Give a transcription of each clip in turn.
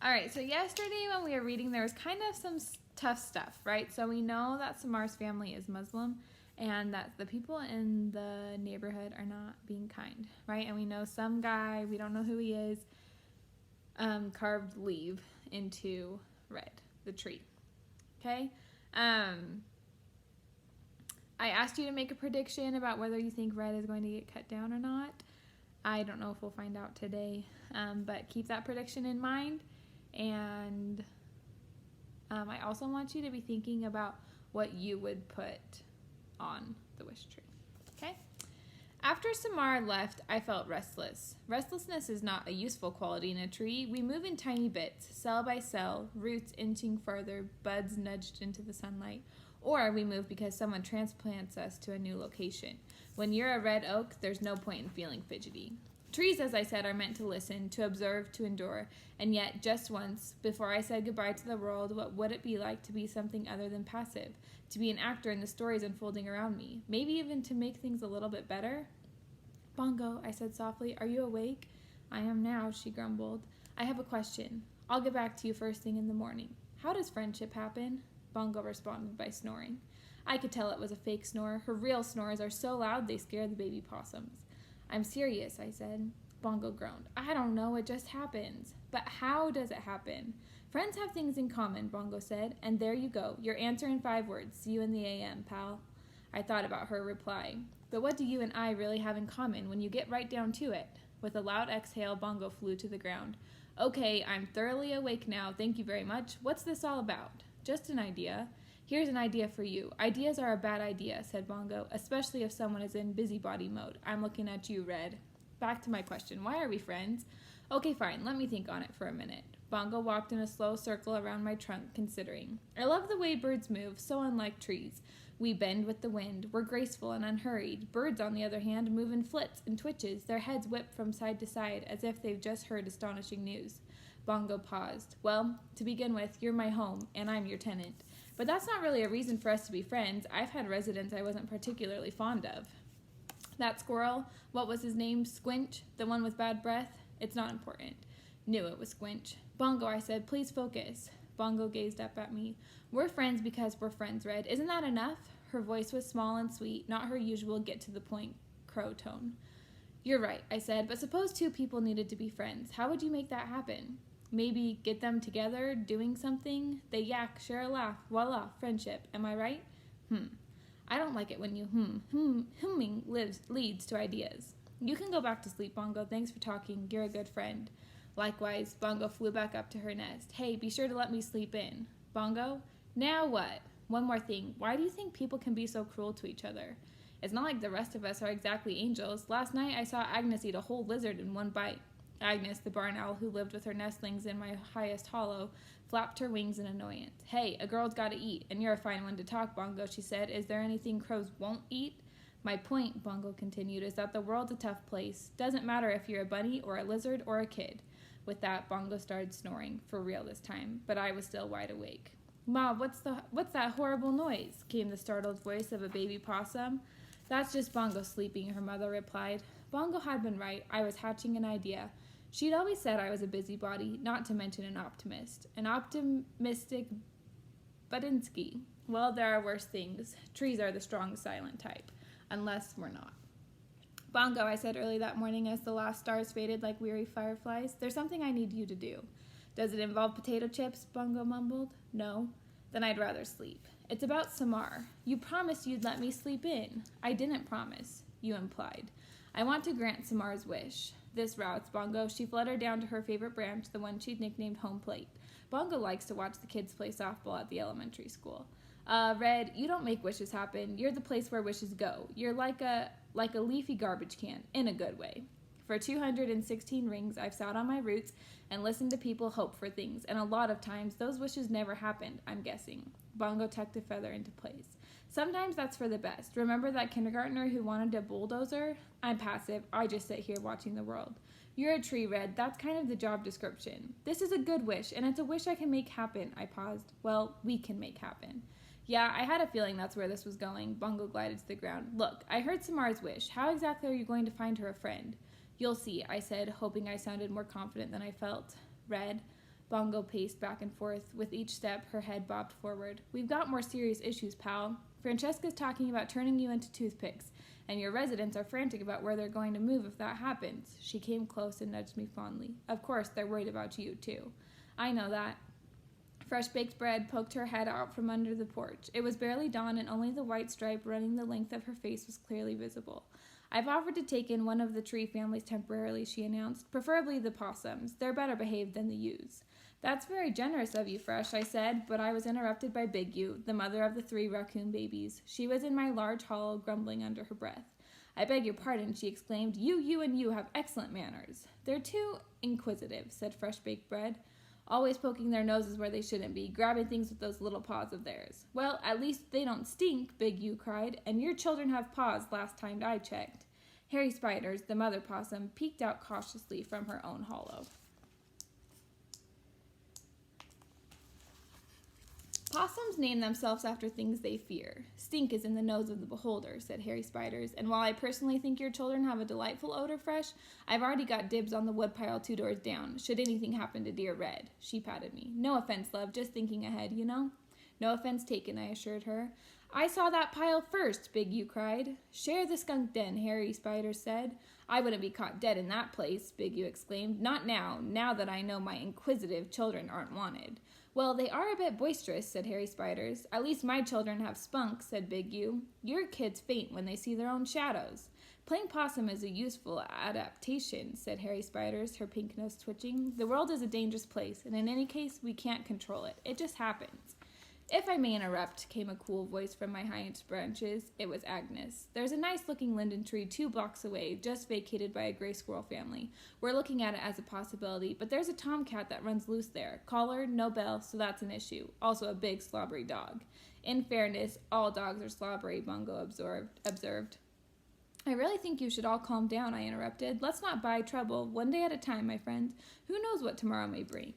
All right, so yesterday when we were reading, there was kind of some tough stuff, right? So we know that Samar's family is Muslim and that the people in the neighborhood are not being kind, right? And we know some guy, we don't know who he is, carved leaf into red, the tree, okay? I asked you to make a prediction about whether you think red is going to get cut down or not. I don't know if we'll find out today, but keep that prediction in mind. And I also want you to be thinking about what you would put on the wish tree, okay? After Samar left, I felt restless. Restlessness is not a useful quality in a tree. We move in tiny bits, cell by cell, roots inching further, buds nudged into the sunlight. Or we move because someone transplants us to a new location. When you're a red oak, there's no point in feeling fidgety. Trees, as I said, are meant to listen, to observe, to endure. And yet, just once, before I said goodbye to the world, what would it be like to be something other than passive? To be an actor in the stories unfolding around me? Maybe even to make things a little bit better? Bongo, I said softly, are you awake? I am now, she grumbled. I have a question. I'll get back to you first thing in the morning. How does friendship happen? Bongo responded by snoring. I could tell it was a fake snore. Her real snores are so loud they scare the baby possums. I'm serious, I said. Bongo groaned. I don't know, it just happens. But how does it happen? Friends have things in common, Bongo said, and there you go. Your answer in 5 words. See you in the AM, pal. I thought about her reply. But what do you and I really have in common when you get right down to it? With a loud exhale, Bongo flew to the ground. Okay, I'm thoroughly awake now. Thank you very much. What's this all about? Just an idea. Here's an idea for you. Ideas are a bad idea, said Bongo, especially if someone is in busybody mode. I'm looking at you, Red. Back to my question. Why are we friends? Okay, fine. Let me think on it for a minute. Bongo walked in a slow circle around my trunk, considering. I love the way birds move, so unlike trees. We bend with the wind. We're graceful and unhurried. Birds, on the other hand, move in flits and twitches, their heads whip from side to side as if they've just heard astonishing news. Bongo paused. Well, to begin with, you're my home, and I'm your tenant. But that's not really a reason for us to be friends. I've had residents I wasn't particularly fond of. That squirrel, what was his name? Squinch? The one with bad breath? It's not important. Knew it was Squinch. Bongo, I said, please focus. Bongo gazed up at me. We're friends because we're friends, Red. Isn't that enough? Her voice was small and sweet, not her usual get-to-the-point crow tone. You're right, I said, but suppose 2 people needed to be friends. How would you make that happen? Maybe get them together, doing something. They yak, share a laugh. Voila, friendship. Am I right? I don't like it when you humming leads to ideas. You can go back to sleep, Bongo. Thanks for talking. You're a good friend. Likewise, Bongo flew back up to her nest. Hey, be sure to let me sleep in. Bongo? Now what? One more thing. Why do you think people can be so cruel to each other? It's not like the rest of us are exactly angels. Last night I saw Agnes eat a whole lizard in one bite. Agnes, the barn owl who lived with her nestlings in my highest hollow, flapped her wings in annoyance. Hey, a girl's got to eat, and you're a fine one to talk, Bongo, she said. Is there anything crows won't eat? My point, Bongo continued, is that the world's a tough place. Doesn't matter if you're a bunny or a lizard or a kid. With that, Bongo started snoring, for real this time, but I was still wide awake. Ma, what's that horrible noise? Came the startled voice of a baby possum. That's just Bongo sleeping, her mother replied. Bongo had been right. I was hatching an idea. She'd always said I was a busybody, not to mention an optimist. An optimistic Budinsky. Well, there are worse things. Trees are the strong, silent type. Unless we're not. Bongo, I said early that morning as the last stars faded like weary fireflies, there's something I need you to do. Does it involve potato chips? Bongo mumbled. No. Then I'd rather sleep. It's about Samar. You promised you'd let me sleep in. I didn't promise, you implied. I want to grant Samar's wish. This roused Bongo. She fluttered down to her favorite branch, the one she'd nicknamed Home Plate. Bongo likes to watch the kids play softball at the elementary school. Red, you don't make wishes happen. You're the place where wishes go. You're like a leafy garbage can, in a good way. For 216 rings, I've sat on my roots and listened to people hope for things, and a lot of times those wishes never happened, I'm guessing. Bongo tucked a feather into place. Sometimes that's for the best. Remember that kindergartner who wanted a bulldozer? I'm passive. I just sit here watching the world. You're a tree, Red. That's kind of the job description. This is a good wish, and it's a wish I can make happen, I paused. Well, we can make happen. Yeah, I had a feeling that's where this was going. Bongo glided to the ground. Look, I heard Samar's wish. How exactly are you going to find her a friend? You'll see, I said, hoping I sounded more confident than I felt. Red. Bongo paced back and forth. With each step, her head bobbed forward. We've got more serious issues, pal. Francesca's talking about turning you into toothpicks, and your residents are frantic about where they're going to move if that happens. She came close and nudged me fondly. Of course, they're worried about you, too. I know that. Fresh baked bread poked her head out from under the porch. It was barely dawn, and only the white stripe running the length of her face was clearly visible. I've offered to take in one of the tree families temporarily, she announced. Preferably the possums. They're better behaved than the ewes. That's very generous of you, Fresh, I said, but I was interrupted by Big Ewe, the mother of the 3 raccoon babies. She was in my large hollow, grumbling under her breath. I beg your pardon, she exclaimed. You, and you have excellent manners. They're too inquisitive, said Fresh Baked Bread. Always poking their noses where they shouldn't be, grabbing things with those little paws of theirs. Well, at least they don't stink, Big Ewe cried, and your children have paws last time I checked. Harry Spiders, the mother possum, peeked out cautiously from her own hollow. Possums name themselves after things they fear. Stink is in the nose of the beholder, said Harry Spiders, and while I personally think your children have a delightful odor, Fresh, I've already got dibs on the woodpile 2 doors down, should anything happen to dear Red. She patted me. No offense, love, just thinking ahead, you know? No offense taken, I assured her. I saw that pile first, Big Ewe cried. Share the skunk den, Harry Spiders said. I wouldn't be caught dead in that place, Big Ewe exclaimed. Not now that I know my inquisitive children aren't wanted. Well, they are a bit boisterous, said Harry Spiders. At least my children have spunk, said Big Ewe. Your kids faint when they see their own shadows. Playing possum is a useful adaptation, said Harry Spiders, her pink nose twitching. The world is a dangerous place, and in any case, we can't control it. It just happens. If I may interrupt, came a cool voice from my highest branches. It was Agnes. There's a nice-looking linden tree 2 blocks away, just vacated by a gray squirrel family. We're looking at it as a possibility, but there's a tomcat that runs loose there. Collar, no bell, so that's an issue. Also a big, slobbery dog. In fairness, all dogs are slobbery, Bongo observed. I really think you should all calm down, I interrupted. Let's not buy trouble, one day at a time, my friends. Who knows what tomorrow may bring?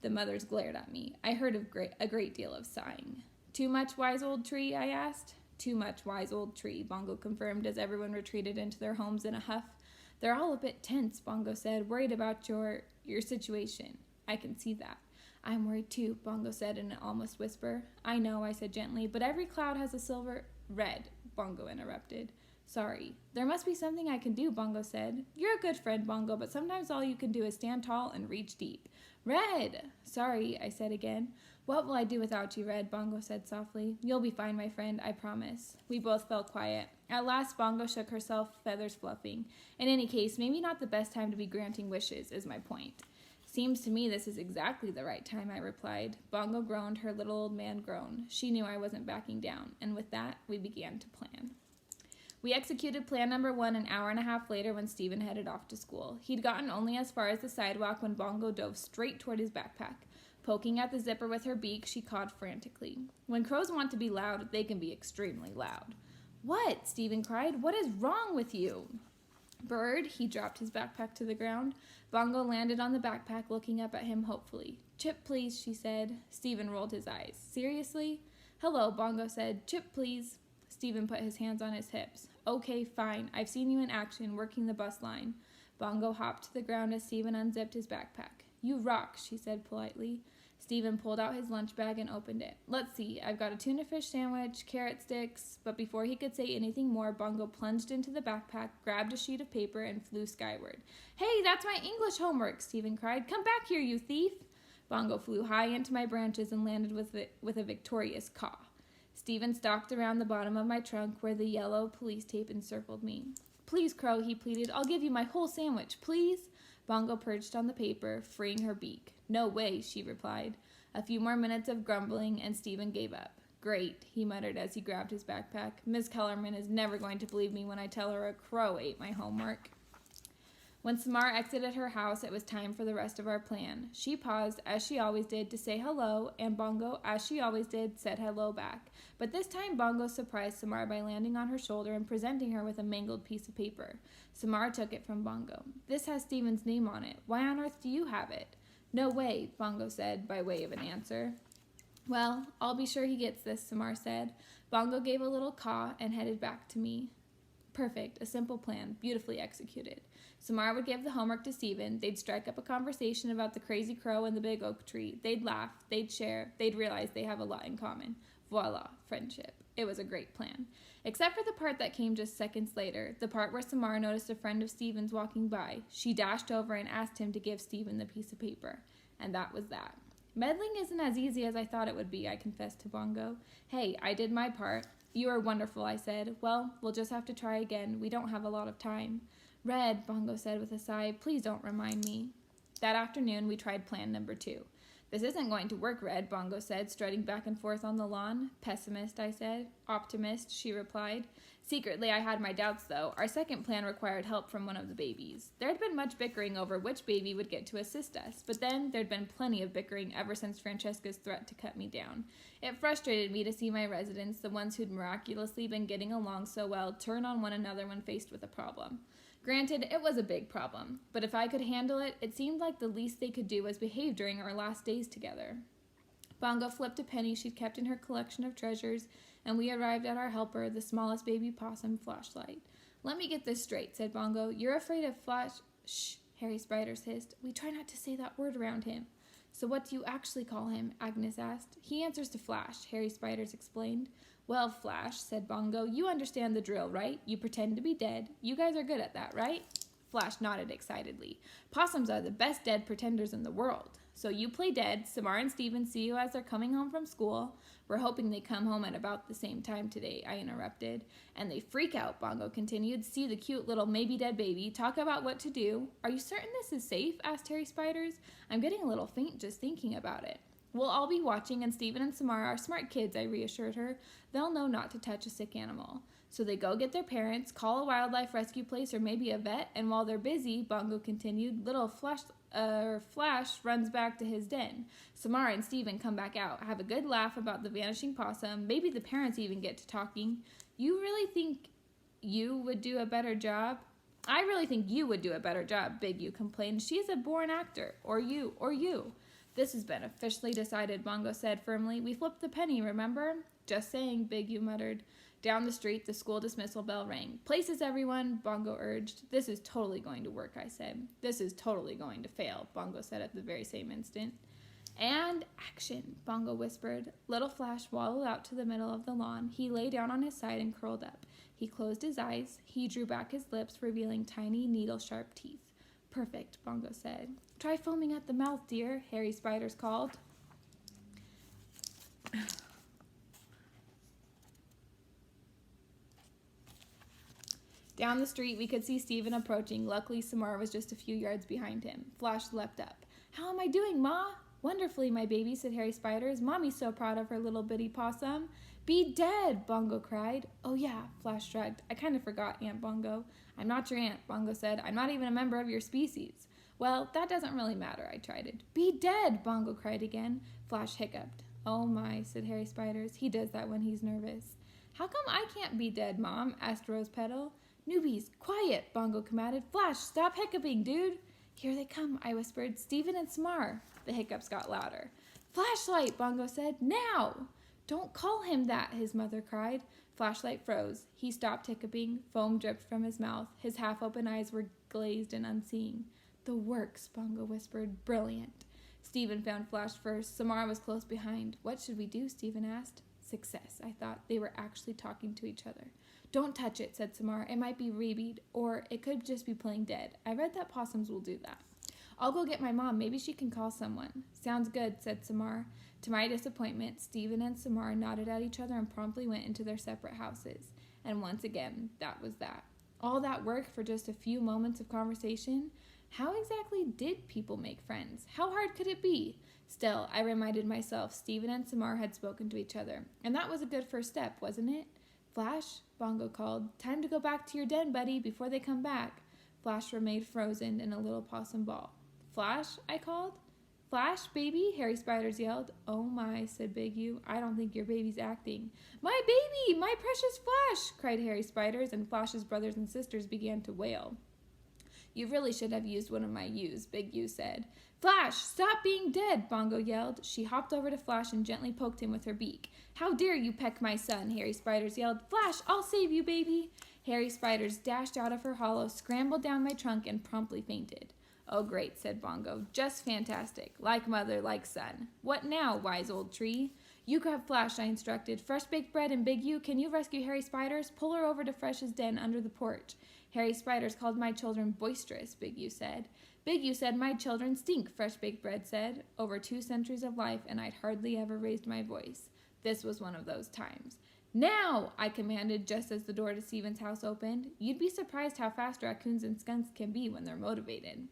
The mothers glared at me. I heard a great deal of sighing. Too much, wise old tree, I asked. Too much, wise old tree, Bongo confirmed as everyone retreated into their homes in a huff. They're all a bit tense, Bongo said, worried about your situation. I can see that. I'm worried too, Bongo said in an almost whisper. I know, I said gently, but every cloud has a silver... Red, Bongo interrupted. Sorry. There must be something I can do, Bongo said. You're a good friend, Bongo, but sometimes all you can do is stand tall and reach deep. Red! Sorry, I said again. What will I do without you, Red? Bongo said softly. You'll be fine, my friend, I promise. We both fell quiet. At last, Bongo shook herself, feathers fluffing. In any case, maybe not the best time to be granting wishes, is my point. Seems to me this is exactly the right time, I replied. Bongo groaned, her little old man groaned. She knew I wasn't backing down, and with that, we began to plan. We executed plan number 1 an hour and a half later when Stephen headed off to school. He'd gotten only as far as the sidewalk when Bongo dove straight toward his backpack. Poking at the zipper with her beak, she cawed frantically. When crows want to be loud, they can be extremely loud. What? Stephen cried. What is wrong with you? Bird, he dropped his backpack to the ground. Bongo landed on the backpack, looking up at him hopefully. Chip, please, she said. Stephen rolled his eyes. Seriously? Hello, Bongo said. Chip, please. Stephen put his hands on his hips. Okay, fine. I've seen you in action, working the bus line. Bongo hopped to the ground as Stephen unzipped his backpack. You rock, she said politely. Stephen pulled out his lunch bag and opened it. Let's see, I've got a tuna fish sandwich, carrot sticks, but before he could say anything more, Bongo plunged into the backpack, grabbed a sheet of paper, and flew skyward. Hey, that's my English homework, Stephen cried. Come back here, you thief! Bongo flew high into my branches and landed with a victorious caw. Stephen stalked around the bottom of my trunk where the yellow police tape encircled me. Please, Crow, he pleaded. I'll give you my whole sandwich, please. Bongo perched on the paper, freeing her beak. No way, she replied. A few more minutes of grumbling, and Stephen gave up. Great, he muttered as he grabbed his backpack. Miss Kellerman is never going to believe me when I tell her a crow ate my homework. When Samar exited her house, it was time for the rest of our plan. She paused, as she always did, to say hello, and Bongo, as she always did, said hello back. But this time Bongo surprised Samar by landing on her shoulder and presenting her with a mangled piece of paper. Samar took it from Bongo. This has Stephen's name on it. Why on earth do you have it? No way, Bongo said, by way of an answer. Well, I'll be sure he gets this, Samar said. Bongo gave a little caw and headed back to me. Perfect, a simple plan, beautifully executed. Samara would give the homework to Stephen. They'd strike up a conversation about the crazy crow and the big oak tree. They'd laugh, they'd share, they'd realize they have a lot in common. Voila, friendship. It was a great plan. Except for the part that came just seconds later, the part where Samara noticed a friend of Stephen's walking by. She dashed over and asked him to give Stephen the piece of paper. And that was that. Meddling isn't as easy as I thought it would be, I confessed to Bongo. Hey, I did my part. You are wonderful, I said. Well, we'll just have to try again. We don't have a lot of time. Red, Bongo said with a sigh, please don't remind me. That afternoon, we tried plan number 2. This isn't going to work, Red, Bongo said, strutting back and forth on the lawn. Pessimist, I said. Optimist, she replied. Secretly, I had my doubts, though. Our second plan required help from one of the babies. There had been much bickering over which baby would get to assist us, but then there'd been plenty of bickering ever since Francesca's threat to cut me down. It frustrated me to see my residents, the ones who'd miraculously been getting along so well, turn on one another when faced with a problem. Granted, it was a big problem, but if I could handle it, it seemed like the least they could do was behave during our last days together. Bongo flipped a penny she'd kept in her collection of treasures, and we arrived at our helper, the smallest baby possum, Flashlight. Let me get this straight, said Bongo. You're afraid of Shh, Harry Spiders hissed. We try not to say that word around him. So what do you actually call him? Agnes asked. He answers to Flash, Harry Spiders explained. Well, Flash, said Bongo, you understand the drill, right? You pretend to be dead. You guys are good at that, right? Flash nodded excitedly. Possums are the best dead pretenders in the world. So you play dead, Samara and Stephen see you as they're coming home from school. We're hoping they come home at about the same time today, I interrupted. And they freak out, Bongo continued, see the cute little maybe-dead baby, talk about what to do. Are you certain this is safe? Asked Harry Spiders. I'm getting a little faint just thinking about it. We'll all be watching, and Stephen and Samara are smart kids, I reassured her. They'll know not to touch a sick animal. So they go get their parents, call a wildlife rescue place or maybe a vet, and while they're busy, Bongo continued, little Flash runs back to his den. Samara and Stephen come back out, have a good laugh about the vanishing possum, maybe the parents even get to talking. You really think you would do a better job? I really think you would do a better job, Big U complained. She's a born actor. Or you. This has been officially decided, Bongo said firmly. We flipped the penny, remember? Just saying, Big U muttered. Down the street, the school dismissal bell rang. Places, everyone, Bongo urged. This is totally going to work, I said. This is totally going to fail, Bongo said at the very same instant. And action, Bongo whispered. Little Flash waddled out to the middle of the lawn. He lay down on his side and curled up. He closed his eyes. He drew back his lips, revealing tiny, needle-sharp teeth. Perfect, Bongo said. Try foaming at the mouth, dear, Harry Spiders called. Down the street, we could see Stephen approaching. Luckily, Samara was just a few yards behind him. Flash leapt up. How am I doing, Ma? Wonderfully, my baby, said Harry Spiders. Mommy's so proud of her little bitty possum. Be dead, Bongo cried. Oh yeah, Flash shrugged. I kind of forgot, Aunt Bongo. I'm not your aunt, Bongo said. I'm not even a member of your species. Well, that doesn't really matter, I chided. Be dead, Bongo cried again. Flash hiccuped. Oh my, said Harry Spiders. He does that when he's nervous. How come I can't be dead, Mom? Asked Rose Petal. Newbies, quiet, Bongo commanded. Flash, stop hiccuping, dude. Here they come, I whispered. Stephen and Samar. The hiccups got louder. Flashlight, Bongo said. Now! Don't call him that, his mother cried. Flashlight froze. He stopped hiccuping. Foam dripped from his mouth. His half-open eyes were glazed and unseeing. The works, Bongo whispered. Brilliant. Stephen found Flash first. Samara was close behind. What should we do? Stephen asked. Success, I thought. They were actually talking to each other. Don't touch it, said Samara. It might be rabied, or it could just be playing dead. I read that possums will do that. I'll go get my mom. Maybe she can call someone. Sounds good, said Samara. To my disappointment, Stephen and Samara nodded at each other and promptly went into their separate houses. And once again, that was that. All that work for just a few moments of conversation? How exactly did people make friends? How hard could it be? Still, I reminded myself Stephen and Samara had spoken to each other, and that was a good first step, wasn't it? Flash, Bongo called. Time to go back to your den, buddy, before they come back. Flash remained frozen in a little possum ball. Flash, I called. Flash, baby, Harry Spiders yelled. Oh my, said Big U. I don't think your baby's acting. My baby, my precious Flash, cried Harry Spiders, and Flash's brothers and sisters began to wail. You really should have used one of my U's, Big U said. Flash, stop being dead, Bongo yelled. She hopped over to Flash and gently poked him with her beak. How dare you peck my son, Harry Spiders yelled. Flash, I'll save you, baby. Hairy spiders dashed out of her hollow, scrambled down my trunk, and promptly fainted. Oh, great, said Bongo. Just fantastic. Like mother, like son. What now, wise old tree? You grab Flash, I instructed. Fresh baked bread and Big U, can you rescue Hairy Spiders? Pull her over to Fresh's den under the porch. Hairy Spiders called my children boisterous, Big U said. Big U said my children stink, Fresh baked bread said. Over 2 centuries of life, and I'd hardly ever raised my voice. This was one of those times. Now, I commanded just as the door to Stephen's house opened. You'd be surprised how fast raccoons and skunks can be when they're motivated.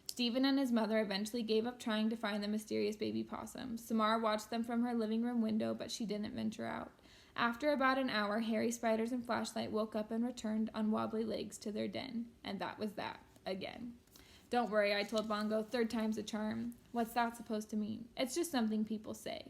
Stephen and his mother eventually gave up trying to find the mysterious baby possum. Samara watched them from her living room window, but she didn't venture out. After about an hour, Hairy Spiders and Flashlight woke up and returned on wobbly legs to their den. And that was that, again. Don't worry, I told Bongo, 3rd time's a charm. What's that supposed to mean? It's just something people say.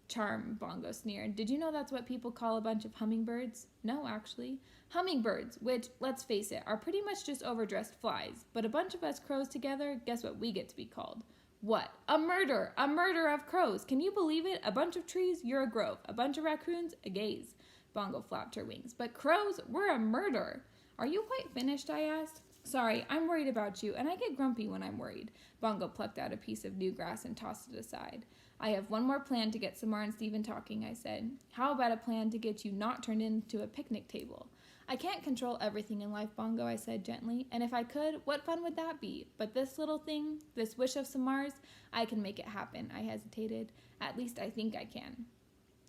Charm, Bongo sneered. Did you know that's what people call a bunch of hummingbirds? No, actually. Hummingbirds, which, let's face it, are pretty much just overdressed flies. But a bunch of us crows together, guess what we get to be called? What? A murder! A murder of crows! Can you believe it? A bunch of trees, you're a grove. A bunch of raccoons, a gaze. Bongo flapped her wings. But crows, we're a murder! Are you quite finished, I asked. Sorry, I'm worried about you, and I get grumpy when I'm worried. Bongo plucked out a piece of new grass and tossed it aside. I have one more plan to get Samar and Stephen talking, I said. How about a plan to get you not turned into a picnic table? I can't control everything in life, Bongo, I said gently, and if I could, what fun would that be? But this little thing, this wish of Samar's, I can make it happen, I hesitated. At least I think I can.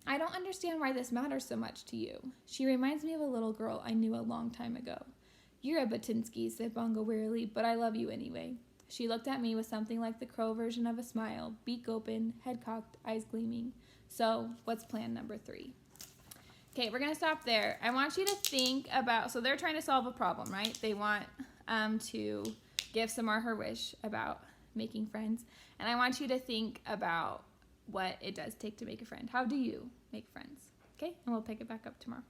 I don't understand why this matters so much to you. She reminds me of a little girl I knew a long time ago. You're a Batinsky, said Bongo wearily, but I love you anyway. She looked at me with something like the crow version of a smile, beak open, head cocked, eyes gleaming. So, what's plan number 3? Okay, we're going to stop there. I want you to think about, so they're trying to solve a problem, right? They want to give Samar her wish about making friends. And I want you to think about what it does take to make a friend. How do you make friends? Okay, and we'll pick it back up tomorrow.